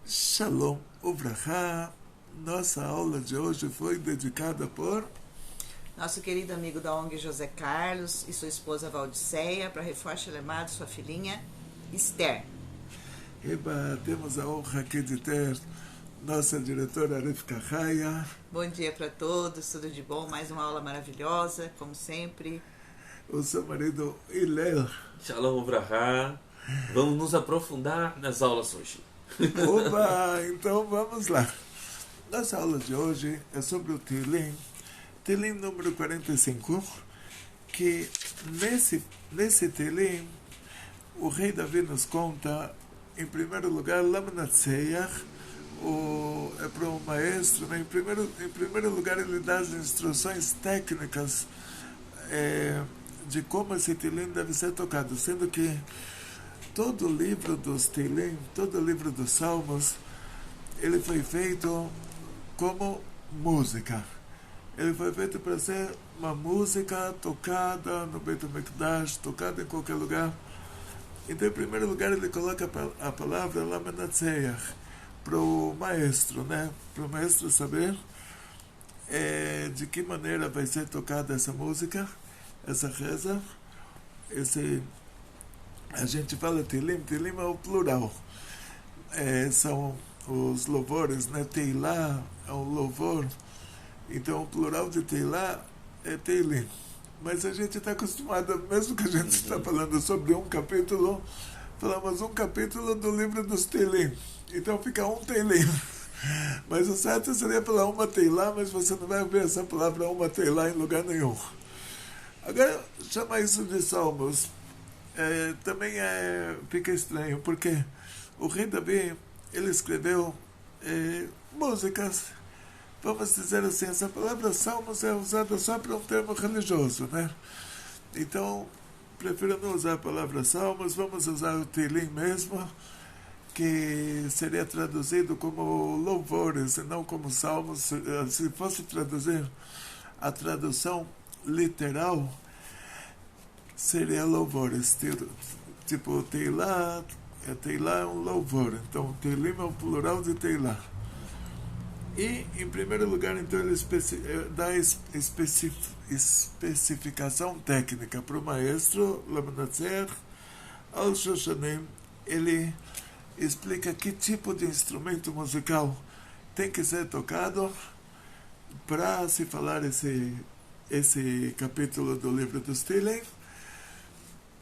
Shalom Uvrahá. Nossa aula de hoje foi dedicada por nosso querido amigo da ONG José Carlos e sua esposa Valdiceia, para reforço Lemado, sua filhinha Esther. Eba, temos a honra aqui de ter nossa diretora Rivka Haya. Bom dia para todos, tudo de bom, mais uma aula maravilhosa, como sempre. O seu marido Hillel. Shalom Uvrahá. Vamos nos aprofundar nas aulas hoje. Opa, então vamos lá. Nossa aula de hoje é sobre o Tehillim número 45, que nesse Tehillim o rei Davi nos conta, em primeiro lugar, Lamnatseach, é para o maestro, né? Em primeiro lugar ele dá as instruções técnicas de como esse Tehillim deve ser tocado, sendo que todo o livro dos Tehillim, todo o livro dos Salmos, ele foi feito como música. Ele foi feito para ser uma música tocada no Beit HaMikdash, tocada em qualquer lugar. Então, em primeiro lugar, ele coloca a palavra Lamnatseach para o maestro, né? Para o maestro saber de que maneira vai ser tocada essa música, essa reza, a gente fala Tehillim é o plural. São os louvores, né? Teilá é um louvor. Então, o plural de Teilá é Tehillim. Mas a gente está acostumado, mesmo que a gente está falando sobre um capítulo, falamos um capítulo do livro dos Tehillim. Então, fica um Tehillim. Mas o certo seria falar uma Teilá, mas você não vai ver essa palavra uma Teilá em lugar nenhum. Agora, chamar isso de Salmos também fica estranho, porque o rei Davi, ele escreveu músicas. Vamos dizer assim, essa palavra Salmos é usada só para um termo religioso, né? Então, prefiro não usar a palavra Salmos, vamos usar o Tehillim mesmo, que seria traduzido como louvores e não como Salmos. Se fosse traduzir a tradução literal, seria louvores, tipo Teilá é um louvor, então Tehillim é o plural de Teilá. E em primeiro lugar, então, ele dá especificação técnica para o maestro Lamnatseach al Shoshanim. Ele explica que tipo de instrumento musical tem que ser tocado para se falar esse capítulo do livro dos Tehillim.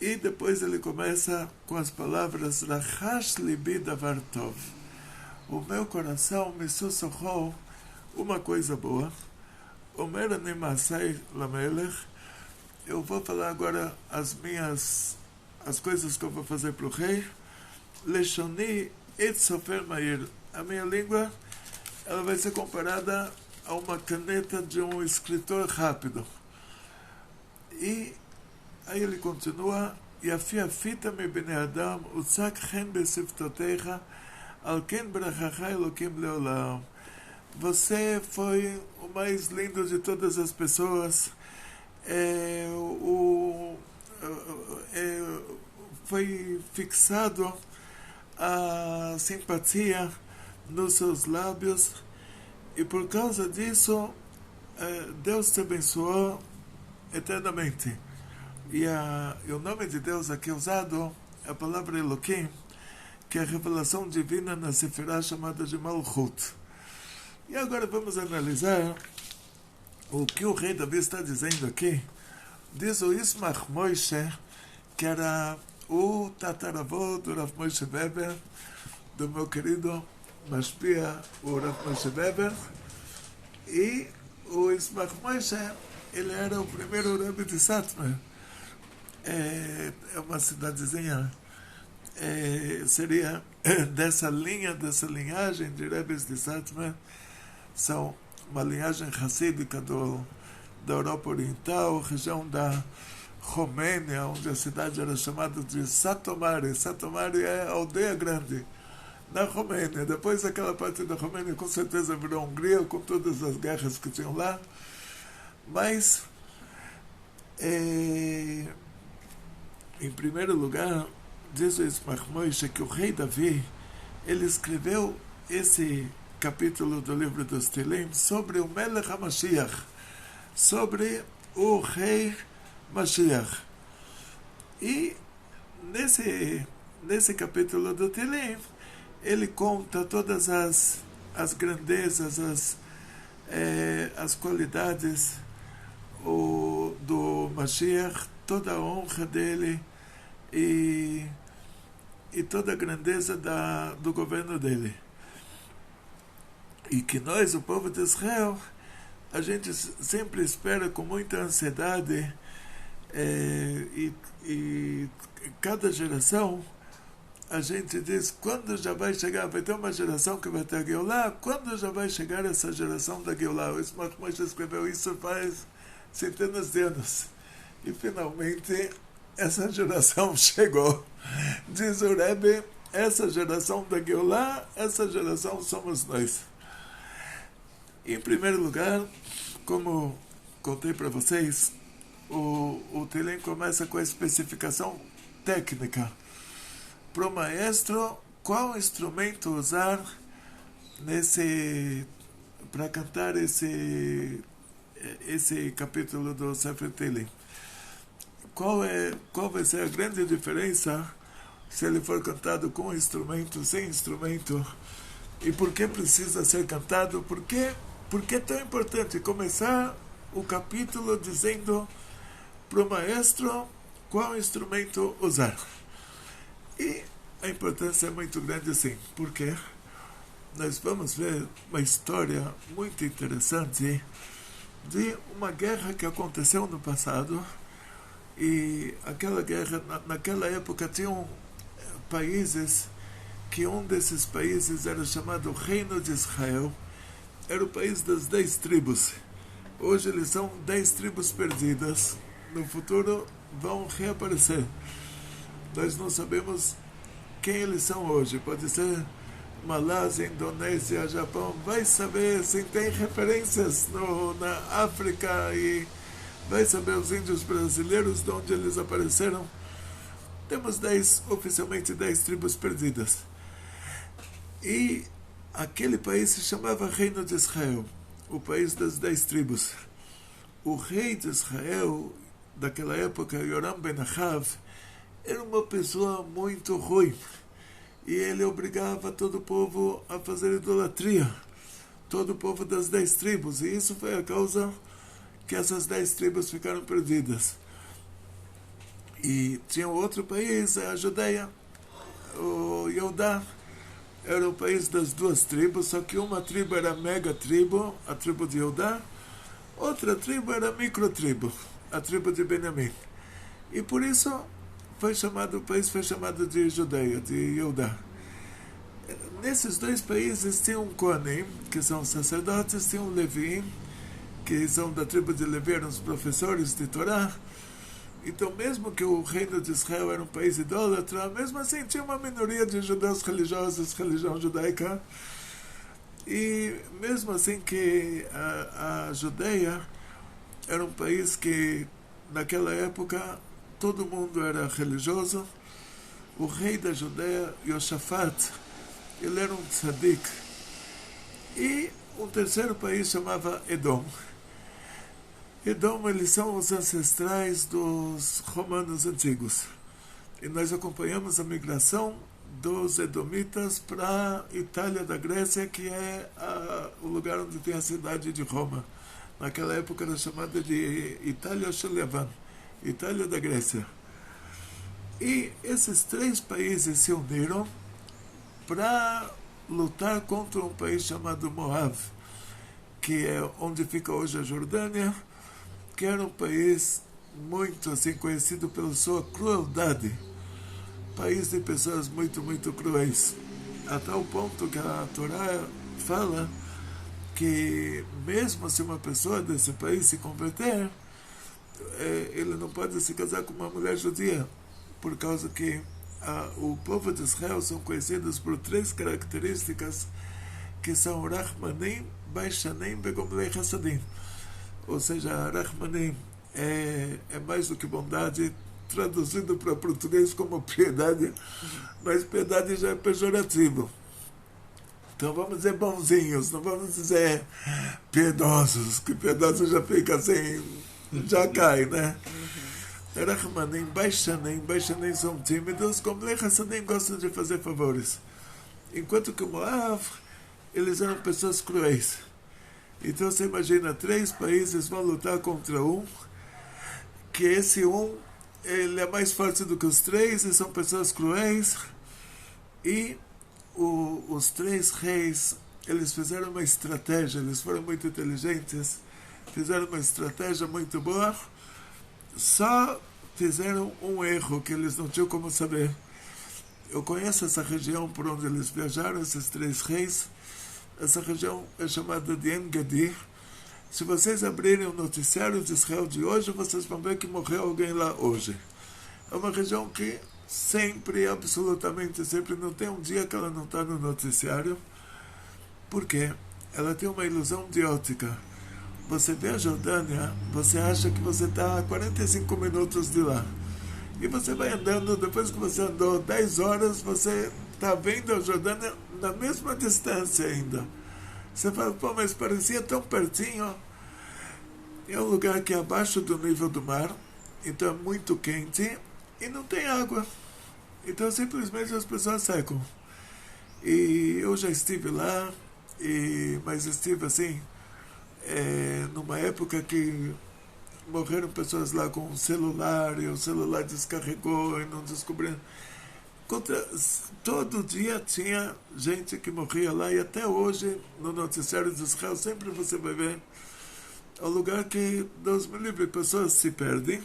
E depois ele começa com as palavras Rachash libi davar tov. O meu coração me sussurrou uma coisa boa. Omer ani ma'asei lamelech. Eu vou falar agora as coisas que eu vou fazer para o rei. Leshoni et sofer ma'ir. A minha língua, ela vai ser comparada a uma caneta de um escritor rápido. E aí ele continua, Yafi afita me bnei Adam, utzak chen besiftotecha, al ken brachacha Elokim leolam. Você foi o mais lindo de todas as pessoas. Foi fixado a simpatia nos seus lábios, e por causa disso, Deus te abençoou eternamente. E o nome de Deus aqui usado é a palavra Eloquim, que é a revelação divina na Sefirá chamada de Malchut. E agora vamos analisar o que o rei Davi está dizendo aqui. Diz o Ismach Moshe, que era o tataravô do Rav Moshe Weber, do meu querido Mashpia, o Rav Moshe Weber. E o Ismach Moshe, ele era o primeiro Rebbe de Satmar. É uma cidadezinha, seria dessa linhagem de Rebes de Satmar. São uma linhagem racídica da Europa Oriental, região da Romênia, onde a cidade era chamada de Satomari. Satomari é a aldeia grande na Romênia. Depois aquela parte da Romênia com certeza virou Hungria, com todas as guerras que tinham lá. Mas em primeiro lugar, diz o Ismach Moshe que o rei Davi, ele escreveu esse capítulo do livro dos Tehillim sobre o Melech HaMashiach, sobre o rei Mashiach. E nesse capítulo do Tehillim, ele conta todas as grandezas, as qualidades do Mashiach, toda a honra dele e toda a grandeza do governo dele. E que nós, o povo de Israel, a gente sempre espera com muita ansiedade, e cada geração a gente diz quando já vai chegar, vai ter uma geração que vai ter a Geulah, quando já vai chegar essa geração da Geulah. O Ismael Moshe escreveu isso faz centenas de anos. E finalmente essa geração chegou. Diz o Rebbe, essa geração da Geulah, essa geração somos nós. Em primeiro lugar, como contei para vocês, o Tehillim começa com a especificação técnica. Para o maestro, qual instrumento usar para cantar esse capítulo do Sefer Tehillim? Qual vai ser a grande diferença se ele for cantado com instrumento, sem instrumento? E por que precisa ser cantado? Por que é tão importante começar o capítulo dizendo para o maestro qual instrumento usar? E a importância é muito grande assim, porque nós vamos ver uma história muito interessante de uma guerra que aconteceu no passado. E aquela guerra, naquela época, tinham países que um desses países era chamado Reino de Israel. Era o país das 10 tribos. Hoje eles são 10 tribos perdidas. No futuro vão reaparecer. Nós não sabemos quem eles são hoje. Pode ser Malásia, Indonésia, Japão. Vai saber se tem referências na África e vai saber os índios brasileiros de onde eles apareceram. Temos oficialmente 10 tribos perdidas. E aquele país se chamava Reino de Israel, o país das 10 tribos. O rei de Israel, daquela época, Yoram ben Achav, era uma pessoa muito ruim. E ele obrigava todo o povo a fazer idolatria. Todo o povo das 10 tribos. E isso foi a causa que essas 10 tribos ficaram perdidas. E tinha outro país, a Judeia, o Yehudá, era o país das 2 tribos, só que uma tribo era a mega tribo, a tribo de Yehudá, outra tribo era a micro tribo, a tribo de Benjamim. E por isso o país foi chamado de Judeia, de Yehudá. Nesses 2 países tinha um Kohanim, que são sacerdotes, tinha um Levi, que são da tribo de Levi, eram os professores de Torá. Então, mesmo que o reino de Israel era um país idólatra, mesmo assim tinha uma minoria de judeus religiosos, religião judaica. E mesmo assim que a Judeia era um país que, naquela época, todo mundo era religioso. O rei da Judeia, Yoshafat, ele era um tzadik. E um terceiro país chamava Edom. Edom, eles são os ancestrais dos romanos antigos. E nós acompanhamos a migração dos edomitas para a Itália da Grécia, que é o lugar onde tem a cidade de Roma. Naquela época era chamada de Itália Shelevan, Itália da Grécia. E esses 3 países se uniram para lutar contra um país chamado Moab, que é onde fica hoje a Jordânia, que era um país muito assim conhecido pela sua crueldade, país de pessoas muito, muito cruéis, a tal ponto que a Torá fala que mesmo se uma pessoa desse país se converter, ele não pode se casar com uma mulher judia, por causa que o povo de Israel são conhecidos por 3 características que são Rahmanim, Baishanim, Begomlei Hassadim. Ou seja, Rahmanim é mais do que bondade, traduzido para português como piedade, mas piedade já é pejorativo. Então vamos dizer bonzinhos, não vamos dizer piedosos, que piedosos já fica assim, já cai, né? Rachmanim, baixanim são tímidos, como Hassanim gostam de fazer favores. Enquanto que o Moav, eles eram pessoas cruéis. Então você imagina, 3 países vão lutar contra um, que esse um, ele é mais forte do que os 3, e são pessoas cruéis, e os 3 reis, eles fizeram uma estratégia, eles foram muito inteligentes, fizeram uma estratégia muito boa, só fizeram um erro que eles não tinham como saber. Eu conheço essa região por onde eles viajaram, esses 3 reis. Essa região é chamada de En-Gedi. Se vocês abrirem o noticiário de Israel de hoje, vocês vão ver que morreu alguém lá hoje. É uma região que sempre, absolutamente sempre, não tem um dia que ela não está no noticiário. Por quê? Ela tem uma ilusão de ótica. Você vê a Jordânia, você acha que você está a 45 minutos de lá. E você vai andando, depois que você andou 10 horas, você está vendo a Jordânia na mesma distância ainda. Você fala, pô, mas parecia tão pertinho. É um lugar que é abaixo do nível do mar, então é muito quente e não tem água. Então simplesmente as pessoas secam. E eu já estive lá, mas estive assim, numa época que morreram pessoas lá com um celular, e o celular descarregou e não descobriram. Todo dia tinha gente que morria lá, e até hoje no noticiário de Israel sempre você vai ver o lugar que Deus me livre, pessoas se perdem,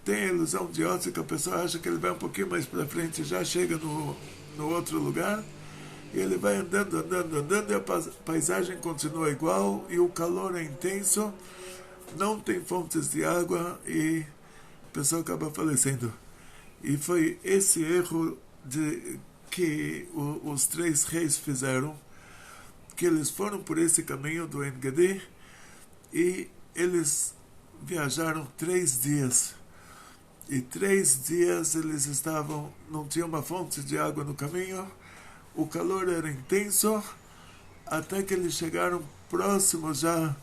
tem a ilusão de ótica, a pessoa acha que ele vai um pouquinho mais para frente e já chega no outro lugar, e ele vai andando, e a paisagem continua igual, e o calor é intenso, não tem fontes de água, e a pessoa acaba falecendo. E foi esse erro que os 3 reis fizeram, que eles foram por esse caminho do En-Gedi, e eles viajaram 3 dias. E 3 dias eles não tinham uma fonte de água no caminho, o calor era intenso, até que eles chegaram próximos já.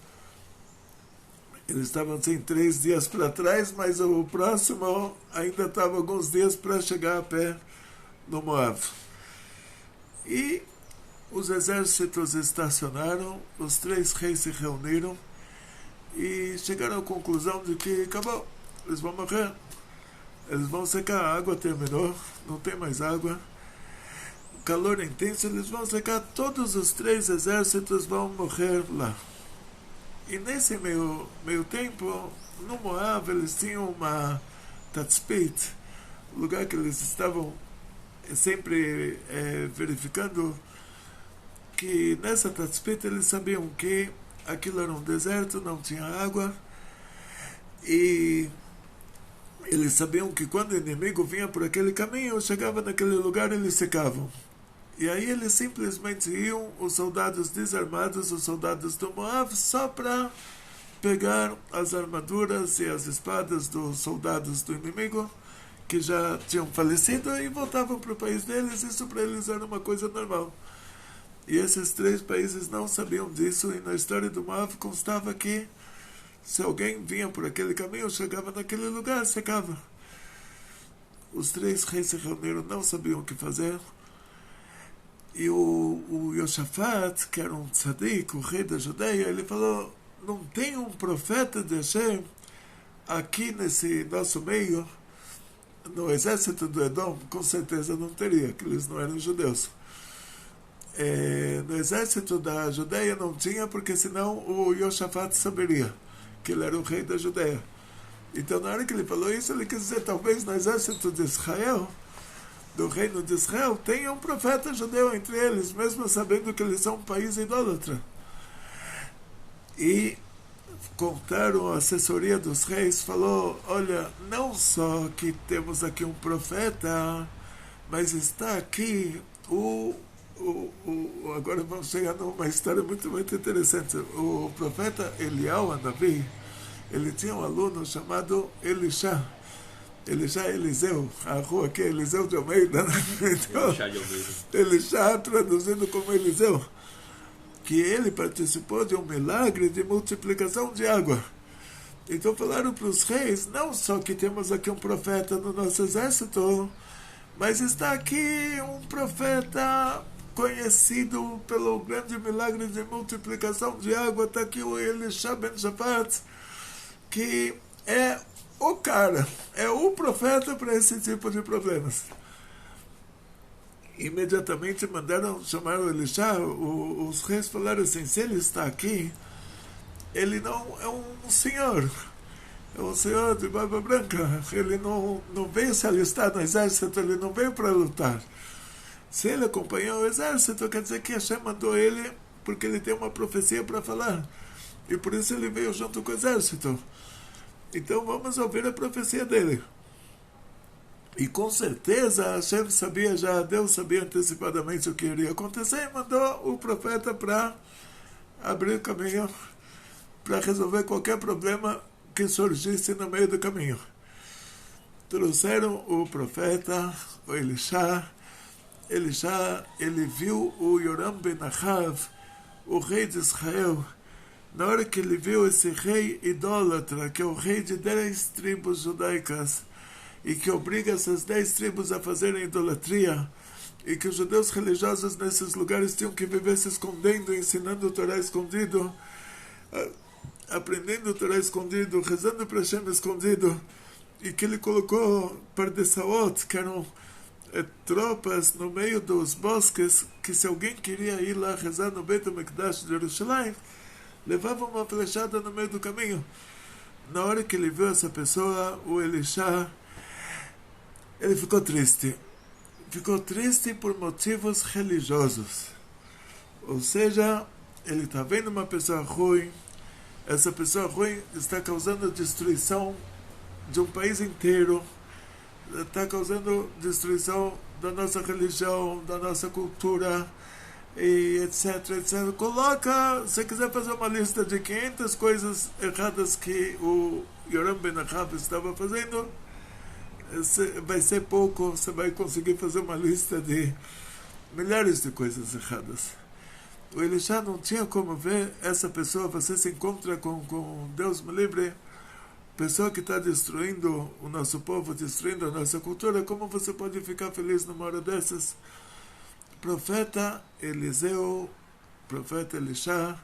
Eles estavam assim 3 dias para trás, mas o próximo ainda estava alguns dias para chegar a pé no Moab. E os exércitos estacionaram, os 3 reis se reuniram e chegaram à conclusão de que acabou, eles vão morrer. Eles vão secar, a água terminou, não tem mais água. O calor é intenso, eles vão secar, todos os 3 exércitos vão morrer lá. E nesse meio tempo, no Moab, eles tinham uma tatzpit, lugar que eles estavam sempre verificando, que nessa tatzpit eles sabiam que aquilo era um deserto, não tinha água, e eles sabiam que quando o inimigo vinha por aquele caminho, chegava naquele lugar, eles secavam. E aí eles simplesmente iam, os soldados desarmados, os soldados do Moab, só para pegar as armaduras e as espadas dos soldados do inimigo, que já tinham falecido, e voltavam para o país deles. Isso para eles era uma coisa normal. E esses 3 países não sabiam disso, e na história do Moab constava que se alguém vinha por aquele caminho, chegava naquele lugar, secava. Os 3 reis se reuniram, não sabiam o que fazer. E o Yoshafat, que era um tzadik, o rei da Judeia, ele falou, não tem um profeta de Hashem aqui nesse nosso meio? No exército do Edom, com certeza não teria, que eles não eram judeus. No exército da Judeia não tinha, porque senão o Yoshafat saberia que ele era o rei da Judeia. Então na hora que ele falou isso, ele quis dizer, talvez no exército de Israel, do reino de Israel, tenha um profeta judeu entre eles, mesmo sabendo que eles são um país idólatra. E contaram, a assessoria dos reis falou, olha, não só que temos aqui um profeta, mas está aqui agora vamos chegar numa história muito, muito interessante. O profeta Eliyahu, Hanavi, ele tinha um aluno chamado Elisha. Elisha Eliseu, a rua aqui é Eliseu de Almeida, né? Então, Chá de Almeida. Elisha traduzindo como Eliseu, que ele participou de um milagre de multiplicação de água. Então falaram para os reis, não só que temos aqui um profeta no nosso exército, mas está aqui um profeta conhecido pelo grande milagre de multiplicação de água, está aqui o Elisha ben Shaphat, que é o cara, é o profeta para esse tipo de problemas. Imediatamente mandaram chamar o Elisha. Os reis falaram assim, se ele está aqui, ele não é um senhor, é um senhor de barba branca, ele não veio se alistar no exército, ele não veio para lutar. Se ele acompanhou o exército, quer dizer que Hashem mandou ele porque ele tem uma profecia para falar, e por isso ele veio junto com o exército. Então vamos ouvir a profecia dele. E com certeza Hashem sabia já, Deus sabia antecipadamente o que iria acontecer e mandou o profeta para abrir o caminho, para resolver qualquer problema que surgisse no meio do caminho. Trouxeram o profeta, o Elisha. Elisha, ele viu o Yoram ben Achav, o rei de Israel. Na hora que ele viu esse rei idólatra, que é o rei de 10 tribos judaicas, e que obriga essas 10 tribos a fazerem idolatria, e que os judeus religiosos nesses lugares tinham que viver se escondendo, ensinando o Torá escondido, aprendendo o Torá escondido, rezando para Hashem escondido, e que ele colocou pardesaot, que eram tropas no meio dos bosques, que se alguém queria ir lá rezar no Beit HaMikdash de Jerusalém, levava uma flechada no meio do caminho. Na hora que ele viu essa pessoa, o Elisha, ele ficou triste. Ficou triste por motivos religiosos. Ou seja, ele está vendo uma pessoa ruim. Essa pessoa ruim está causando destruição de um país inteiro. Está causando destruição da nossa religião, da nossa cultura, e etc, etc. Coloca, se quiser fazer uma lista de 500 coisas erradas que o Yoram ben Achav estava fazendo, vai ser pouco, você vai conseguir fazer uma lista de milhares de coisas erradas. O Elisha não tinha como ver essa pessoa, você se encontra com Deus me livre, pessoa que está destruindo o nosso povo, destruindo a nossa cultura, como você pode ficar feliz numa hora dessas? Profeta Eliseu, profeta Elisha,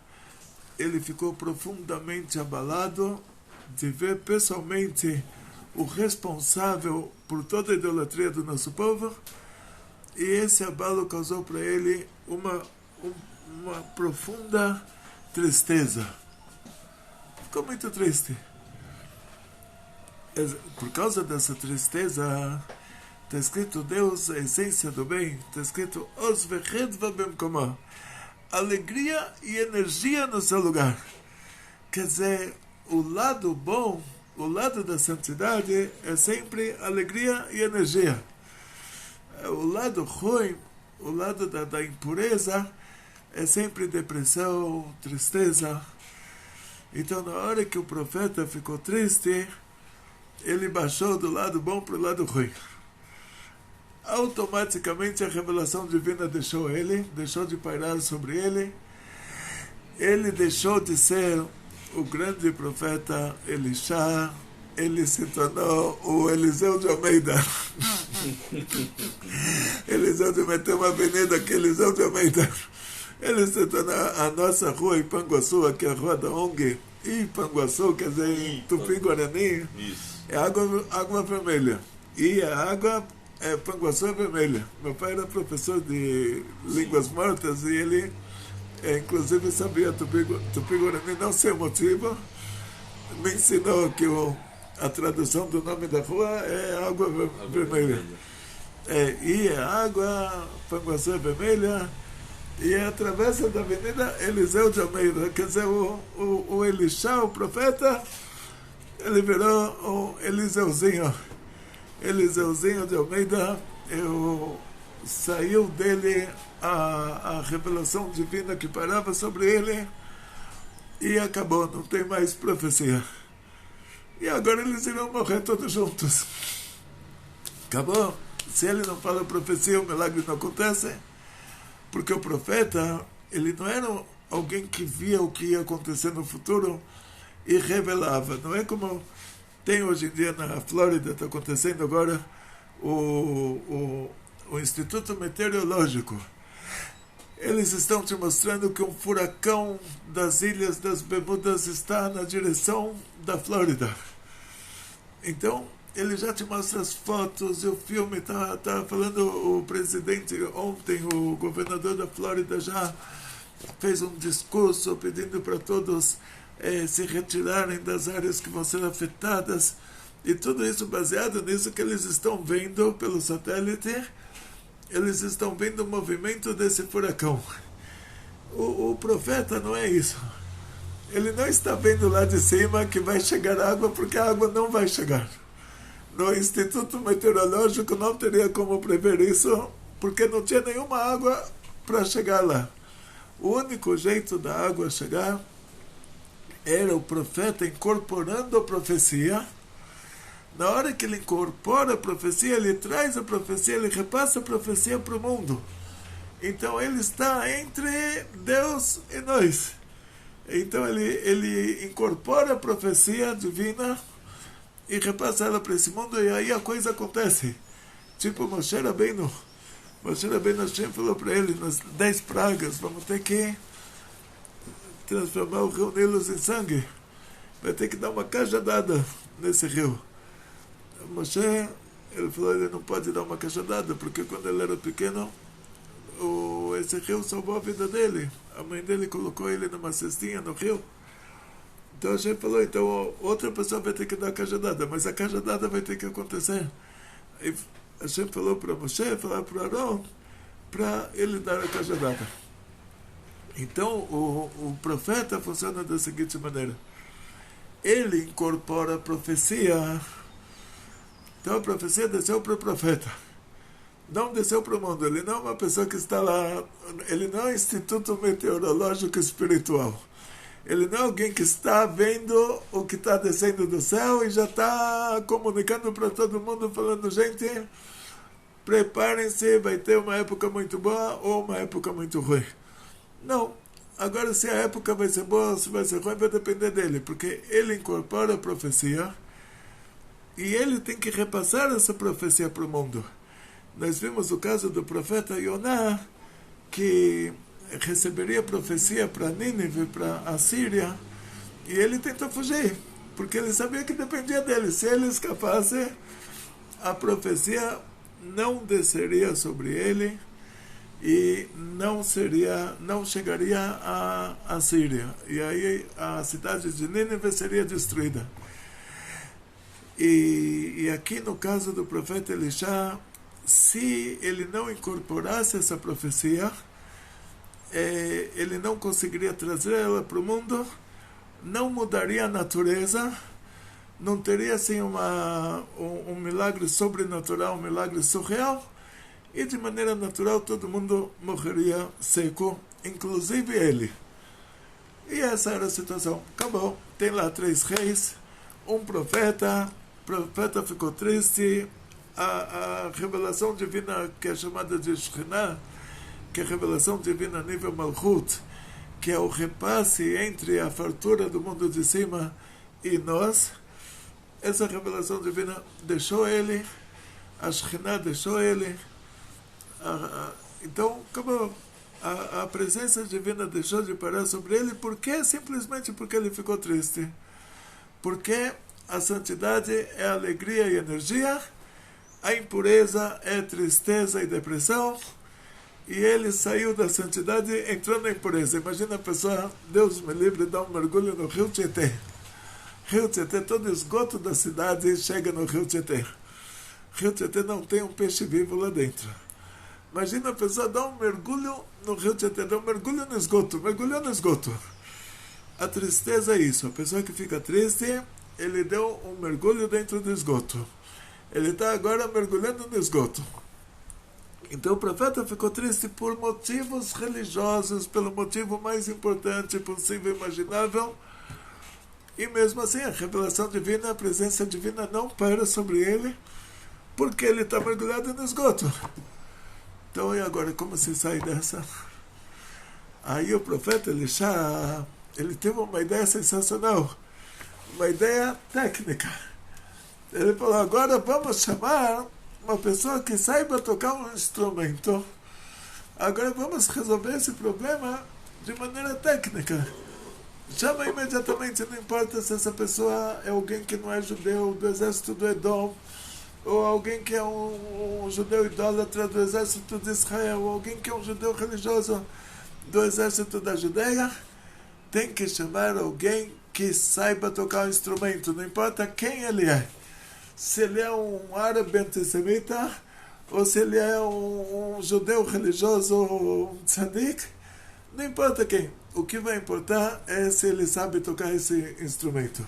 ele ficou profundamente abalado de ver pessoalmente o responsável por toda a idolatria do nosso povo, e esse abalo causou para ele uma profunda tristeza. Ficou muito triste. Por causa dessa tristeza, está escrito Deus, a essência do bem, está escrito Os vechedva bemkomah, alegria e energia no seu lugar. Quer dizer, o lado bom, o lado da santidade é sempre alegria e energia. O lado ruim, o lado da impureza, é sempre depressão, tristeza. Então, na hora que o profeta ficou triste, ele baixou do lado bom para o lado ruim. Automaticamente a revelação divina deixou de pairar sobre ele. Ele deixou de ser o grande profeta Elisha, ele se tornou o Eliseu de Almeida. Eliseu de Almeida, tem uma avenida aqui, Eliseu de Almeida. Ele se tornou a nossa rua em Panguaçu, que é a rua da ONG, e Panguaçu, quer dizer, em Tupi-Guarani, é água vermelha. E a água Panguaçu é vermelha. Meu pai era professor de línguas mortas e ele, inclusive, sabia Tupi-Guarani, não sei o motivo, me ensinou que a tradução do nome da rua é água vermelha. E a água Panguaçu é vermelha, e a travessa da avenida Eliseu de Almeida. Quer dizer, o Elisha, o profeta, ele virou o Eliseuzinho. Eliseuzinho de Almeida, saiu dele a revelação divina que parava sobre ele e acabou, não tem mais profecia. E agora eles irão morrer todos juntos. Acabou. Se ele não fala a profecia, o milagre não acontece. Porque o profeta, ele não era alguém que via o que ia acontecer no futuro e revelava. Não é como tem hoje em dia na Flórida, está acontecendo agora, o Instituto Meteorológico. Eles estão te mostrando que um furacão das Ilhas das Bermudas está na direção da Flórida. Então, ele já te mostra as fotos e o filme. Tá falando o presidente ontem, o governador da Flórida já fez um discurso pedindo para todos se retirarem das áreas que vão ser afetadas. E tudo isso baseado nisso que eles estão vendo pelo satélite. Eles estão vendo o movimento desse furacão. O profeta não é isso. Ele não está vendo lá de cima que vai chegar água, porque a água não vai chegar. No Instituto Meteorológico não teria como prever isso, porque não tinha nenhuma água para chegar lá. O único jeito da água chegar era o profeta incorporando a profecia. Na hora que ele incorpora a profecia, ele traz a profecia, ele repassa a profecia para o mundo. Então ele está entre Deus e nós. Então ele incorpora a profecia divina e repassa ela para esse mundo, e aí a coisa acontece. Tipo Moshe Rabbeinu. Moshe Rabbeinu, Hashem falou para ele, nas 10 pragas, vamos ter que transformar o rio Nilo em sangue. Vai ter que dar uma cajadada nesse rio. Moshe, ele falou, ele não pode dar uma cajadada, porque quando ele era pequeno, esse rio salvou a vida dele. A mãe dele colocou ele numa cestinha no rio. Então a gente falou, então outra pessoa vai ter que dar a cajadada, mas a cajadada vai ter que acontecer. E a gente falou para Moshe, falar para Arão, para ele dar a cajadada. Então o profeta funciona da seguinte maneira. Ele incorpora a profecia. Então a profecia desceu para o profeta. Não desceu para o mundo. Ele não é uma pessoa que está lá. Ele não é um Instituto Meteorológico Espiritual. Ele não é alguém que está vendo o que está descendo do céu e já está comunicando para todo mundo, falando, gente, preparem-se, vai ter uma época muito boa ou uma época muito ruim. Não. Agora, se a época vai ser boa ou se vai ser ruim, vai depender dele, porque ele incorpora a profecia e ele tem que repassar essa profecia para o mundo. Nós vimos o caso do profeta Yoná, que receberia profecia para Nínive, para a Síria, e ele tentou fugir, porque ele sabia que dependia dele. Se ele escapasse, a profecia não desceria sobre ele e não chegaria à Síria. E aí a cidade de Nínive seria destruída. E aqui no caso do profeta Elisha, se ele não incorporasse essa profecia, ele não conseguiria trazer ela para o mundo, não mudaria a natureza, não teria assim um milagre sobrenatural, um milagre surreal, e de maneira natural todo mundo morreria seco, inclusive ele. E essa era a situação. Acabou. Tem lá 3 reis, um profeta, o profeta ficou triste, a revelação divina que é chamada de Shekhinah, que é a revelação divina a nível Malchut, que é o repasse entre a fartura do mundo de cima e nós, essa revelação divina deixou ele, a Shekhinah deixou ele, então acabou. A presença divina deixou de parar sobre ele. Por quê? Simplesmente porque ele ficou triste. Porque a santidade é alegria e energia, a impureza é tristeza e depressão, e ele saiu da santidade entrando na impureza. Imagina a pessoa, Deus me livre, dar um mergulho no Rio Tietê. Rio Tietê, todo esgoto da cidade chega no Rio Tietê. Rio Tietê não tem um peixe vivo lá dentro. Imagina a pessoa dar um mergulho no Rio Tietê, dar um mergulho no esgoto, mergulhou no esgoto. A tristeza é isso, a pessoa que fica triste, ele deu um mergulho dentro do esgoto. Ele está agora mergulhando no esgoto. Então o profeta ficou triste por motivos religiosos, pelo motivo mais importante possível e imaginável. E mesmo assim a revelação divina, a presença divina não para sobre ele, porque ele está mergulhado no esgoto. Então, e agora, como se sai dessa? Aí o profeta Elisha, ele teve uma ideia sensacional, uma ideia técnica. Ele falou, agora vamos chamar uma pessoa que saiba tocar um instrumento. Agora vamos resolver esse problema de maneira técnica. Chama imediatamente, não importa se essa pessoa é alguém que não é judeu, do exército do Edom, ou alguém que é um judeu idólatra do exército de Israel, ou alguém que é um judeu religioso do exército da Judeia, tem que chamar alguém que saiba tocar o instrumento, não importa quem ele é. Se ele é um árabe antissemita, ou se ele é um judeu religioso, um tzadik, não importa quem. O que vai importar é se ele sabe tocar esse instrumento.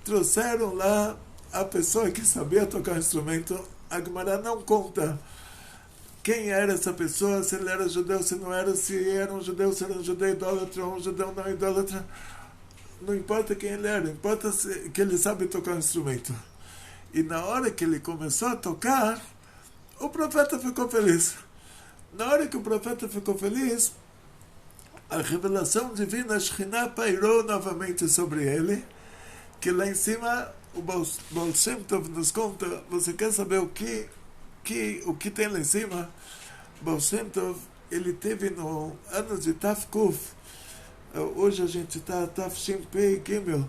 Trouxeram lá a pessoa que sabia tocar o instrumento. A Gemara não conta quem era essa pessoa, se ele era judeu, se não era, se era um judeu, se era um judeu idólatra ou um judeu não idólatra. Não importa quem ele era, importa que ele sabe tocar o instrumento. E na hora que ele começou a tocar, o profeta ficou feliz. Na hora que o profeta ficou feliz, a revelação divina, a Shekhinah, pairou novamente sobre ele, que lá em cima, o Baal Shem Tov nos conta, você quer saber o que tem lá em cima? Baal Shem Tov, ele teve no ano de Tafkuf, hoje a gente está Tafshin Pei Gimel,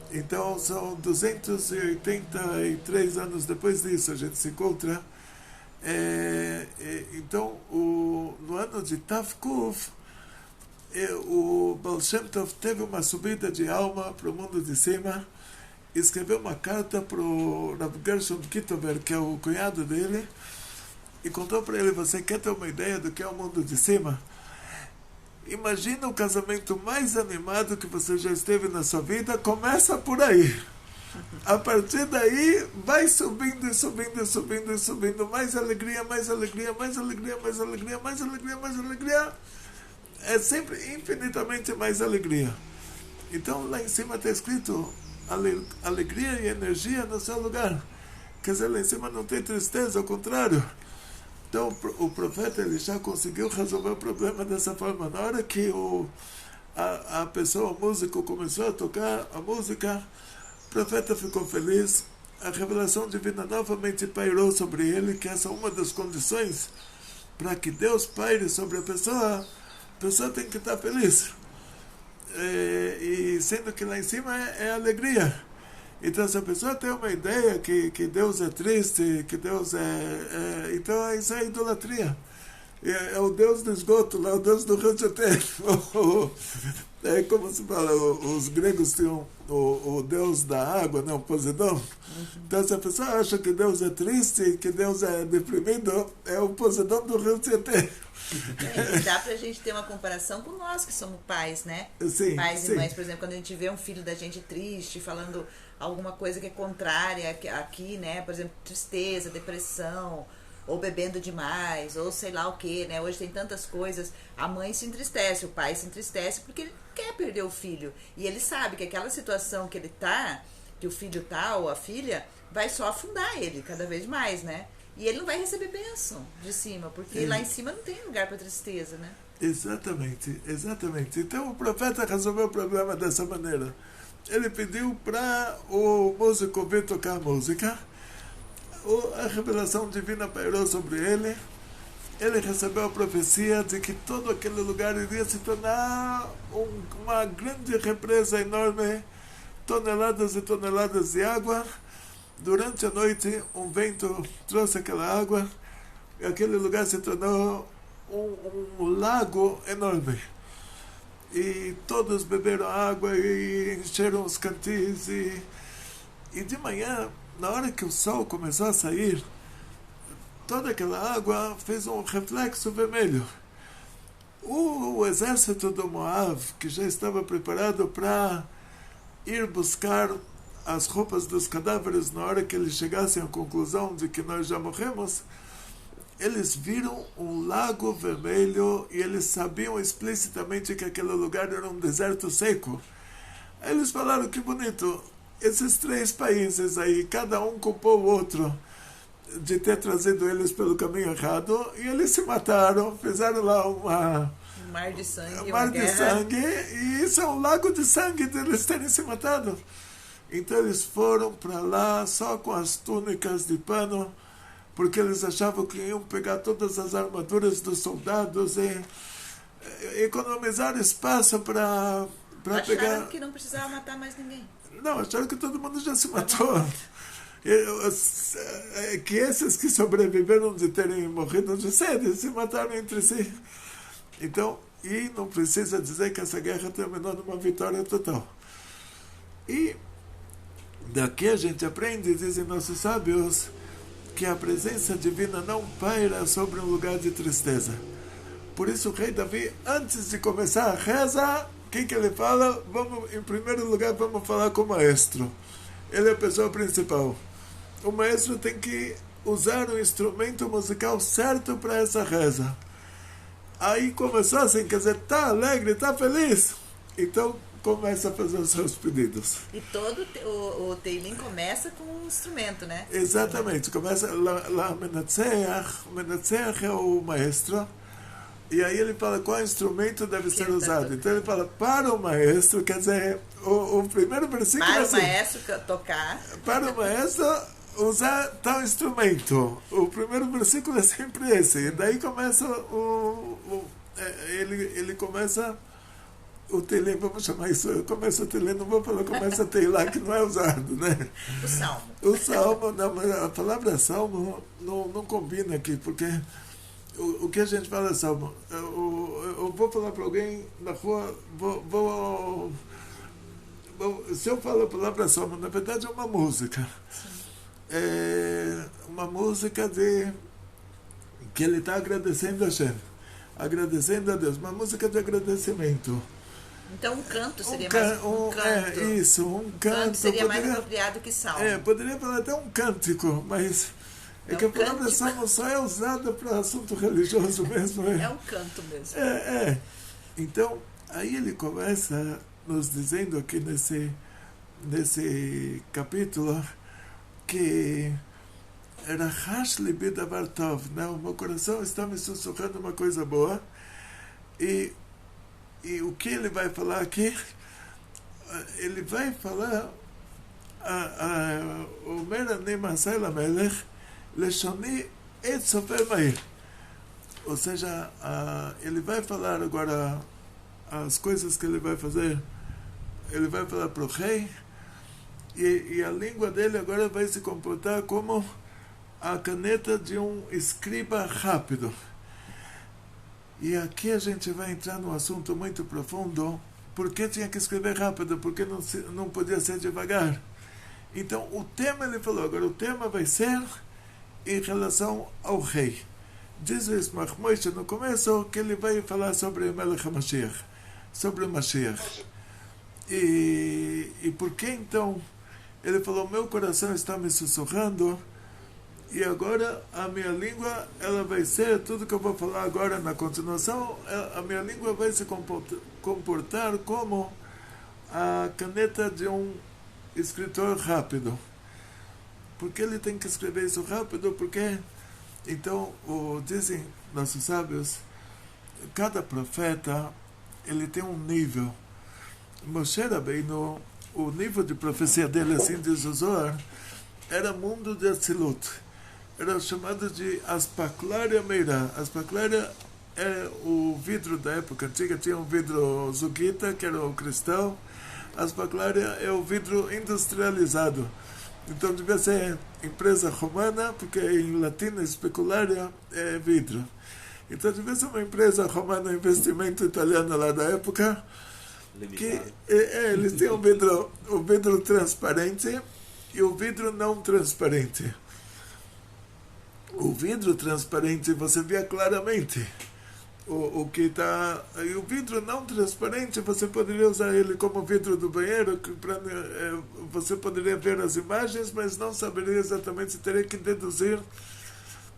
então são 283 anos depois disso, a gente se encontra. Então, no ano de Tafkuf, o Baal Shem Tov teve uma subida de alma para o mundo de cima, escreveu uma carta para o Rav Gershon Kitover, que é o cunhado dele, e contou para ele, você quer ter uma ideia do que é o mundo de cima? Imagina o casamento mais animado que você já esteve na sua vida, começa por aí. A partir daí, vai subindo e subindo e subindo e subindo, mais alegria, mais alegria, mais alegria, mais alegria, mais alegria, mais alegria. É sempre infinitamente mais alegria. Então lá em cima está escrito alegria e energia no seu lugar. Quer dizer, lá em cima não tem tristeza, ao contrário. Então o profeta ele já conseguiu resolver o problema dessa forma. Na hora que a pessoa, o músico, começou a tocar a música, o profeta ficou feliz. A revelação divina novamente pairou sobre ele, que essa é uma das condições para que Deus paire sobre a pessoa tem que estar feliz. E sendo que lá em cima é alegria. Então, se a pessoa tem uma ideia que Deus é triste, que Deus então isso é idolatria. É o Deus do esgoto, lá, o Deus do Rio de Janeiro. É como se fala, os gregos tinham o Deus da água, né, o Poseidon. Então, se a pessoa acha que Deus é triste, que Deus é deprimido, é o Poseidon do Rio de Janeiro. Dá pra gente ter uma comparação com nós que somos pais, né? Sim, pais sim. E mães, por exemplo, quando a gente vê um filho da gente triste, falando alguma coisa que é contrária aqui, né? Por exemplo, tristeza, depressão, ou bebendo demais, ou sei lá o que, né? Hoje tem tantas coisas. A mãe se entristece, o pai se entristece porque ele quer perder o filho. E ele sabe que aquela situação que ele tá, que o filho tá, ou a filha, vai só afundar ele cada vez mais, né? E ele não vai receber bênção de cima, porque lá em cima não tem lugar para tristeza, né? Exatamente, exatamente. Então o profeta resolveu o problema dessa maneira. Ele pediu para o músico vir tocar música. A revelação divina pairou sobre ele. Ele recebeu a profecia de que todo aquele lugar iria se tornar uma grande represa enorme, toneladas e toneladas de água. Durante a noite, um vento trouxe aquela água e aquele lugar se tornou um lago enorme. E todos beberam água e encheram os cantis. E de manhã, na hora que o sol começou a sair, toda aquela água fez um reflexo vermelho. O exército do Moab, que já estava preparado para ir buscar as roupas dos cadáveres na hora que eles chegassem à conclusão de que nós já morremos, eles viram um lago vermelho e eles sabiam explicitamente que aquele lugar era um deserto seco. Aí eles falaram, que bonito, esses três países aí, cada um culpou o outro. de ter trazido eles pelo caminho errado, e eles se mataram, fizeram lá Um mar de sangue, um mar uma de guerra. sangue, e isso é um lago de sangue deles terem se matado. Então eles foram para lá só com as túnicas de pano, porque eles achavam que iam pegar todas as armaduras dos soldados e economizar espaço para Acharam pegar. que não precisava matar mais ninguém. Não, acharam que todo mundo já se matou. Que esses que sobreviveram de terem morrido de sede se mataram entre si. Então, e não precisa dizer que essa guerra terminou numa vitória total. E daqui a gente aprende, dizem nossos sábios, que a presença divina não paira sobre um lugar de tristeza. Por isso o rei Davi, antes de começar a reza, o que ele fala? Em primeiro lugar, vamos falar com o maestro. Ele é a pessoa principal. O maestro tem que usar o instrumento musical certo para essa reza. Aí começou assim, quer dizer, tá alegre, tá feliz? Então começa a fazer os seus pedidos. E todo o Teilim começa com um instrumento, né? Exatamente, começa lá Menatseach é o maestro, e aí ele fala qual instrumento deve ser usado. Então ele fala para o maestro, quer dizer, o primeiro versículo para é o assim, maestro tocar. para o maestro usar tal instrumento. O primeiro versículo é sempre esse. E daí começa ele começa o Teilim, vamos chamar isso, começa o Teilim, não vou falar começa a Teilá, que não é usado, né? O salmo. O salmo, não, mas a palavra salmo não combina aqui, porque o que a gente fala é salmo. Eu vou falar para alguém na rua, se eu falo a palavra salmo, na verdade é uma música. É uma música que ele está agradecendo a Hashem, agradecendo a Deus, uma música de agradecimento. Então um canto seria mais um canto. É isso, um canto. Seria mais apropriado que salmo. Poderia falar até um cântico, mas é que a palavra salmo só é usada para assunto religioso mesmo. É um canto mesmo. Então, aí ele começa nos dizendo aqui nesse capítulo que Rahash libi davar tov, né? O meu coração está me sussurrando uma coisa boa. E o que ele vai falar aqui? Ele vai falar o Merani Masai Lamelech Leshoni et Sofer Mair. Ou seja, ele vai falar agora as coisas que ele vai fazer. Ele vai falar para o rei, e a língua dele agora vai se comportar como a caneta de um escriba rápido. E aqui a gente vai entrar num assunto muito profundo. Por que tinha que escrever rápido? Porque não podia ser devagar. Então, o tema ele falou, agora o tema vai ser em relação ao rei. Diz o Ismach Moshe no começo que ele vai falar sobre o Melech HaMashiach, sobre o Mashiach. E por que então ele falou, meu coração está me sussurrando, e agora a minha língua, ela vai ser, tudo que eu vou falar agora na continuação, a minha língua vai se comportar como a caneta de um escritor rápido. Por que ele tem que escrever isso rápido? Porque, então, dizem nossos sábios, cada profeta, ele tem um nível. Moshe Rabbeinu, o nível de profecia dele, assim diz o Zohar, era mundo de Atzilut. Era chamado de Aspaklaria Meirá. Aspaklaria é o vidro da época antiga, tinha um vidro Zugita, que era o cristal. Aspaklaria é o vidro industrializado. Então devia ser empresa romana, porque em latim especularia é vidro. Então devia ser uma empresa romana, investimento italiano lá da época, que eles tinham o vidro transparente e o vidro não transparente. O vidro transparente você via claramente o que está. E o vidro não transparente você poderia usar ele como vidro do banheiro, que você poderia ver as imagens, mas não saberia exatamente, teria que deduzir,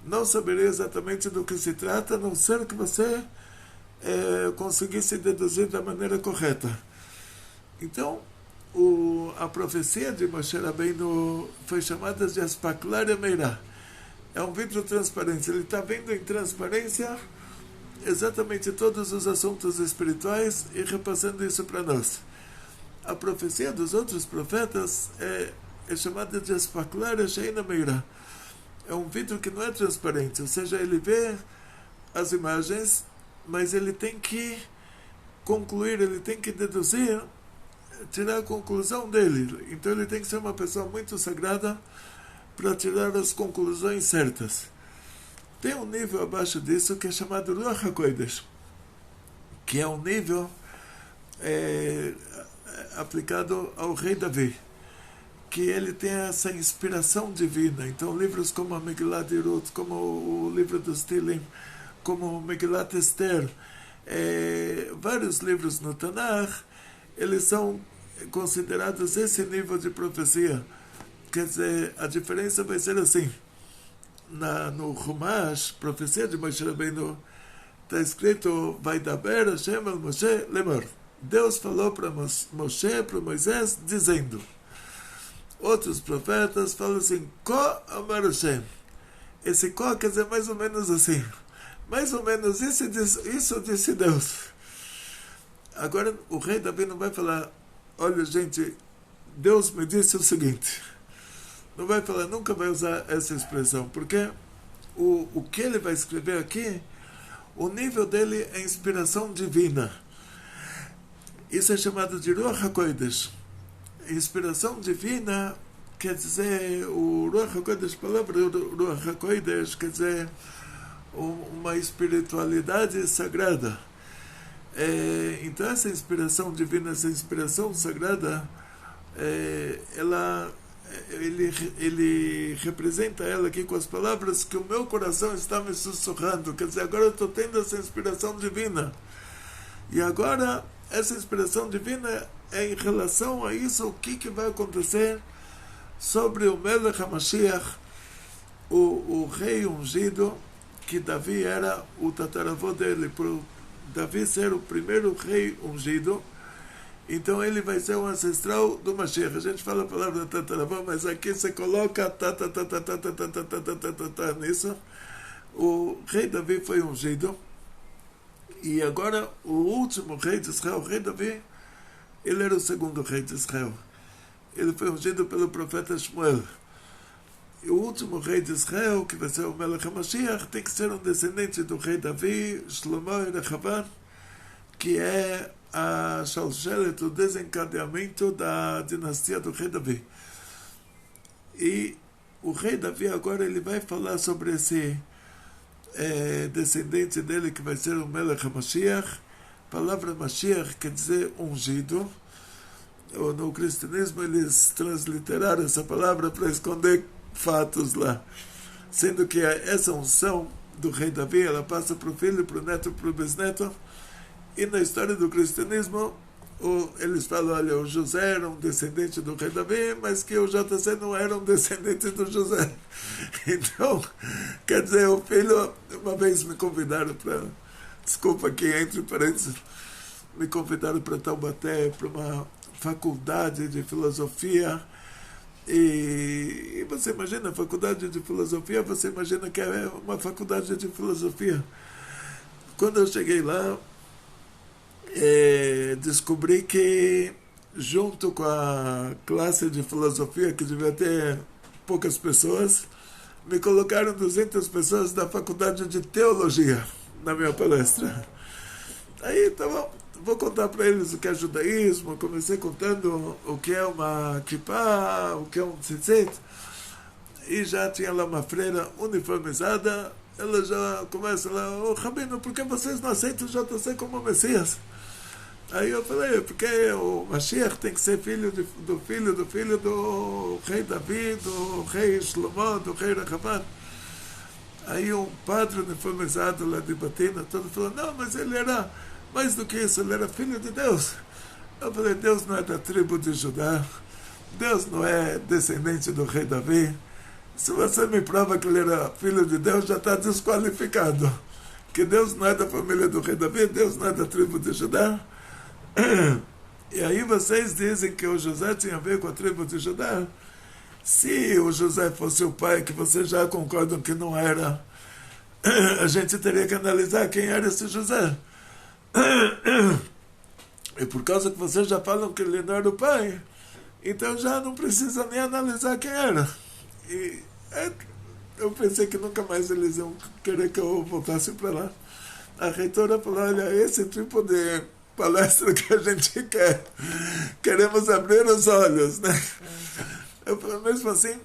não saberia exatamente do que se trata, a não ser que você conseguisse deduzir da maneira correta. Então, a profecia de Moshe Rabbeinu foi chamada de Aspaklaria Meirá. é um vidro transparente. Ele está vendo em transparência exatamente todos os assuntos espirituais e repassando isso para nós. A profecia dos outros profetas é chamada de espaklar sheina meira. É um vidro que não é transparente, ou seja, ele vê as imagens, mas ele tem que concluir, ele tem que deduzir, tirar a conclusão dele. Então ele tem que ser uma pessoa muito sagrada para tirar as conclusões certas. Tem um nível abaixo disso que é chamado Ruach HaKodesh, que é um nível aplicado ao rei Davi, que ele tem essa inspiração divina. Então livros como a Megillat Ruth, como o livro dos Tehillim, como o Megillat Esther, vários livros no Tanakh, eles são considerados esse nível de profecia. Quer dizer, a diferença vai ser assim. No Chumash, profecia de Moshe Rabbeinu, está escrito: Vai daber Hashem al Moshe lemor. Deus falou para Moshe, para Moisés, dizendo. Outros profetas falam assim: Ko amar Hashem. Esse Ko quer dizer mais ou menos assim. Mais ou menos isso disse Deus. Agora o rei Davi não vai falar: olha, gente, Deus me disse o seguinte. Não vai falar, nunca vai usar essa expressão, porque o que ele vai escrever aqui, o nível dele é inspiração divina. Isso é chamado de Ruach HaKodesh. Inspiração divina quer dizer, o Ruach HaKodesh, a palavra Ruach HaKodesh quer dizer uma espiritualidade sagrada. Então essa inspiração divina, essa inspiração sagrada, ele representa ela aqui com as palavras que o meu coração está me sussurrando. Quer dizer, agora eu estou tendo essa inspiração divina. E agora, essa inspiração divina é em relação a isso, o que vai acontecer sobre o Melech HaMashiach, o rei ungido, que Davi era o tataravô dele, por Davi ser o primeiro rei ungido. Então ele vai ser um ancestral do Mashiach. A gente fala a palavra tataravô, mas aqui você coloca nisso. O rei Davi foi ungido. E agora o último rei de Israel, o rei Davi, ele era o segundo rei de Israel. Ele foi ungido pelo profeta Shmuel. E o último rei de Israel, que vai ser o Melech HaMashiach, tem que ser um descendente do rei Davi, Shlomo e Rehavam, que é a Shalshelet, o desencadeamento da dinastia do rei Davi. E o rei Davi agora ele vai falar sobre esse descendente dele, que vai ser o Melech HaMashiach. A palavra Mashiach quer dizer ungido. No cristianismo eles transliteraram essa palavra para esconder fatos lá, sendo que essa unção do rei Davi, ela passa para o filho, para o neto, para o bisneto. E na história do cristianismo, eles falam, olha, o José era um descendente do rei Davi, mas que o JC não era um descendente do José. Então, quer dizer, o filho, uma vez me convidaram para, desculpa aqui, entre parênteses, me convidaram para Taubaté, para uma faculdade de filosofia. E você imagina, faculdade de filosofia, você imagina que é uma faculdade de filosofia. Quando eu cheguei lá, descobri que, junto com a classe de filosofia, que devia ter poucas pessoas, me colocaram 200 pessoas da faculdade de teologia na minha palestra. Aí, tá bom, vou contar para eles o que é judaísmo. Comecei contando o que é uma kippah, o que é um tzitzit, e já tinha lá uma freira uniformizada. Ela já começa lá, Rabino, por que vocês não aceitam o JC como Messias? Aí eu falei, porque o Mashiach tem que ser filho do filho do rei Davi, do rei Shlomo, do rei Rehavam. Aí um padre uniformizado lá de Batina, todo falou, não, mas ele era mais do que isso, ele era filho de Deus. Eu falei, Deus não é da tribo de Judá, Deus não é descendente do rei Davi. Se você me prova que ele era filho de Deus, já está desqualificado. Que Deus não é da família do rei Davi, Deus não é da tribo de Judá. E aí vocês dizem que o José tinha a ver com a tribo de Judá. Se o José fosse o pai, que vocês já concordam que não era, a gente teria que analisar quem era esse José. E por causa que vocês já falam que ele não era o pai, então já não precisa nem analisar quem era. E eu pensei que nunca mais eles iam querer que eu voltasse para lá. A reitora falou, olha, esse tipo de palestra que a gente quer, queremos abrir os olhos, né? Eu falei, mesmo assim,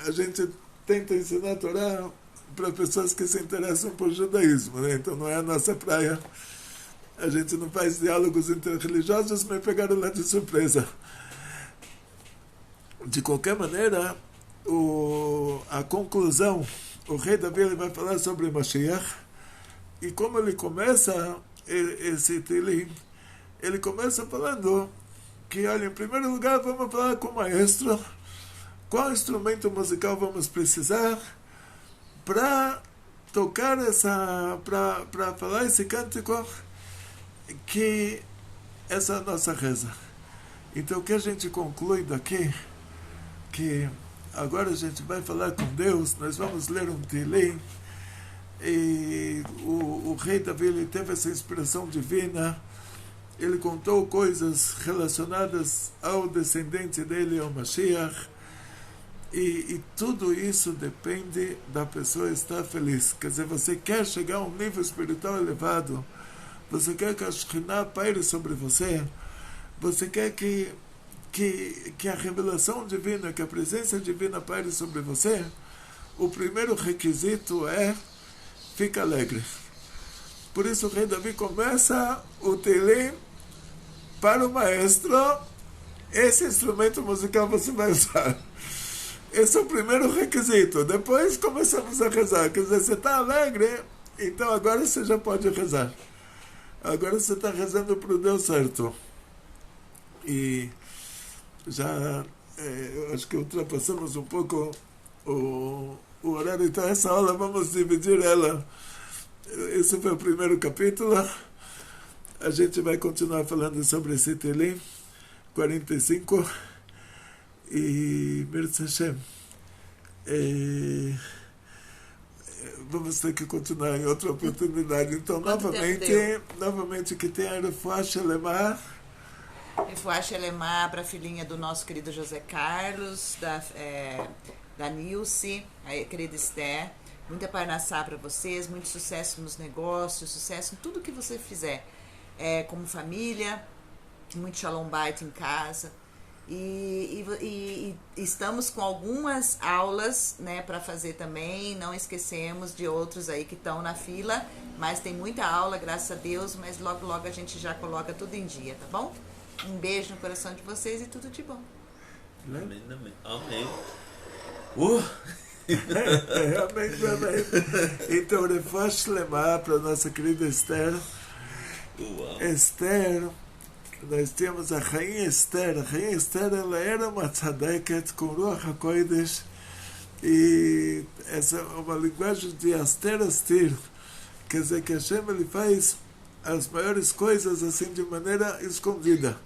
a gente tenta ensinar a Torá para pessoas que se interessam por judaísmo, né? Então não é a nossa praia. A gente não faz diálogos interreligiosos, mas pegaram lá de surpresa. De qualquer maneira, a conclusão, o rei Davi ele vai falar sobre Mashiach, e como ele começa esse Teilim, ele começa falando que, olha, em primeiro lugar vamos falar com o maestro, qual instrumento musical vamos precisar para tocar para falar esse cântico, que essa é a nossa reza. Então o que a gente conclui daqui, que agora a gente vai falar com Deus, nós vamos ler um Teilim, e o rei Davi ele teve essa inspiração divina, ele contou coisas relacionadas ao descendente dele, ao Mashiach, e tudo isso depende da pessoa estar feliz. Quer dizer, você quer chegar a um nível espiritual elevado, você quer que a Shekhinah paire sobre você, você quer que a revelação divina, que a presença divina paire sobre você, o primeiro requisito é fica alegre. Por isso o rei Davi começa o Teilim para o maestro, esse instrumento musical você vai usar. Esse é o primeiro requisito. Depois começamos a rezar. Quer dizer, você está alegre, então agora você já pode rezar. Agora você está rezando para o Deus certo. E já acho que ultrapassamos um pouco o horário, então essa aula vamos dividir ela. Esse foi o primeiro capítulo. A gente vai continuar falando sobre esse Teilim 45 e Mirz Hashem. Vamos ter que continuar em outra oportunidade. Então, novamente que tenha Refuah Shelemah. Refuah Shelemah para a filhinha do nosso querido José Carlos, da Nilce, a querida Esther. Muita parnassá para vocês, muito sucesso nos negócios, sucesso em tudo que você fizer, como família, muito shalom bait em casa. E estamos com algumas aulas, né, para fazer também. Não esquecemos de outros aí que estão na fila, mas tem muita aula, graças a Deus, mas logo a gente já coloca tudo em dia, tá bom? Um beijo no coração de vocês e tudo de bom. Amém, amém. Amém. Amém. Então, Refuah Shelemah para a nossa querida Esther. Esther, nós temos a Rainha Esther. A Rainha Esther, ela era uma tzadeket com Ruach HaKodesh, e essa é uma linguagem de Aster Astir, quer dizer que Hashem ele faz as maiores coisas assim de maneira escondida,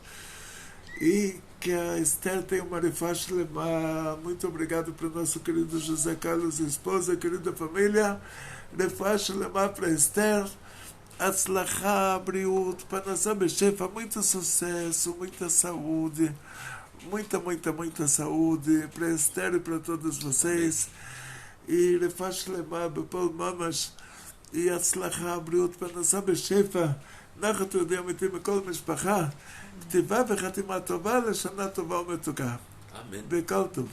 e que a Esther tem uma Refuah Shelemah. Muito obrigado para o nosso querido José Carlos, esposa, querida família. Refuah Shelemah para Esther. Atzlachá, Briut, Parnassá Beshefa, muito sucesso, muita saúde, muita saúde para Esther e para todos vocês. E Refuah Shelemah, Bepol Mamash, e Atzlachá, Briut, Parnassá Beshefa, נחת יהודי אמיתי מכל משפחה, כתיבה וחתימה טובה לשנה טובה ומתוקה. אמן. וכל טוב.